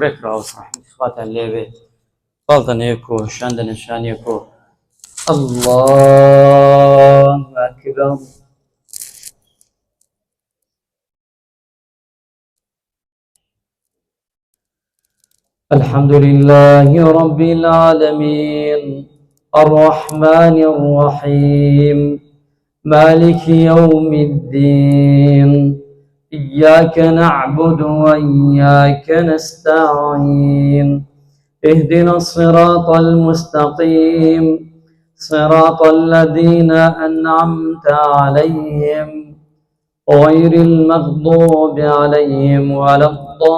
Breakhouse خاطر اللعبة غلطة يكو شاندن شان يكو الله أكبر. الحمد لله رب العالمين الرحمن الرحيم مالك يوم الدين إياك نعبد وإياك نستعين اهدنا الصراط المستقيم صراط الذين أنعمت عليهم غير المغضوب عليهم ولا الضالين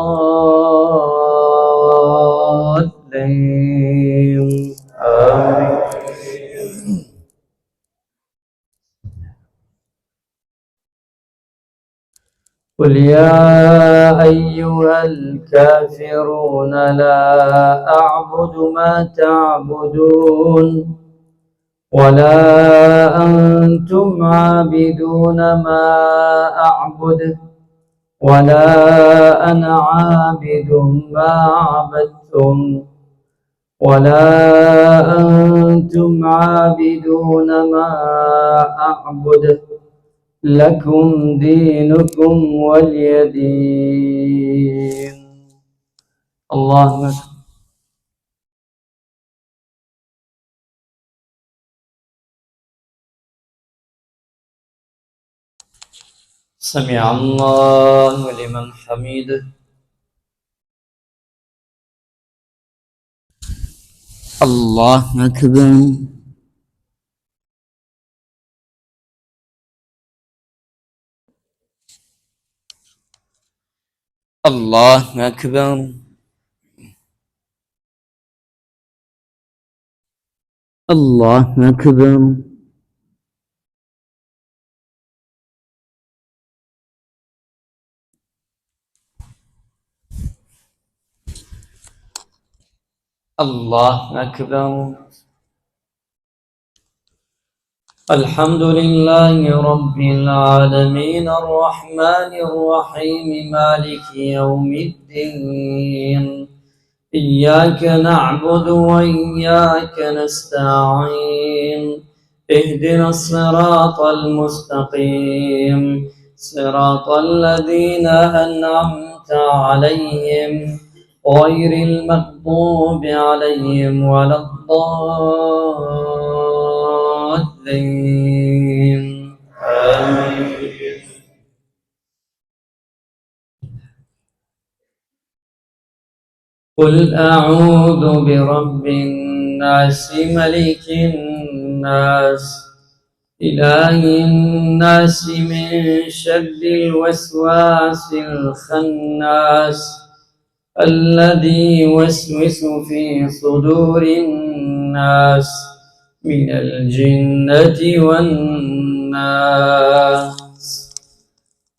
آمين. قل يا أيها الكافرون لا أعبد ما تعبدون ولا أنتم عابدون ما أعبد ولا أنا عابد ما عبدتم ولا أنتم عابدون ما أعبد لكم دينكم ولي دين. الله أكبر. سمع الله لمن حمده. الله أكبر. الله أكبر. الله أكبر. الله أكبر. الحمد لله رب العالمين الرحمن الرحيم مالك يوم الدين إياك نعبد وإياك نستعين اهدنا الصراط المستقيم صراط الذين أنعمت عليهم غير المغضوب عليهم ولا الضالين آمين. قل أعوذ برب الناس ملك الناس إله الناس من شر الوسواس الخناس الذي يوسوس في صدور الناس من الجنة والناس.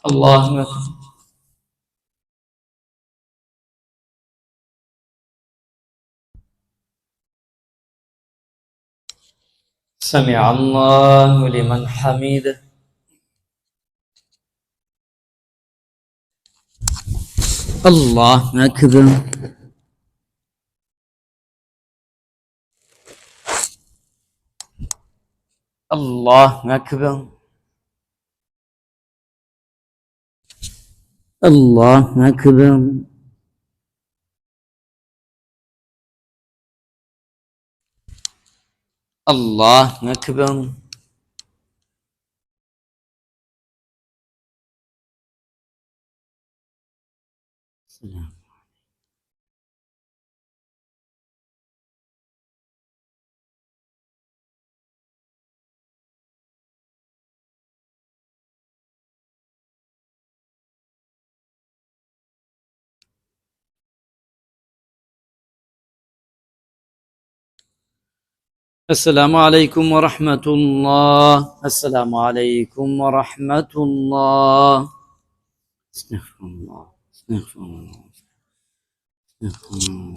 الله أكبر. سمع الله لمن حمده. الله أكبر. الله أكبر. الله أكبر. الله أكبر. السلام عليكم ورحمة الله. السلام عليكم ورحمة الله. استغفر الله. استغفر الله. استغفر الله.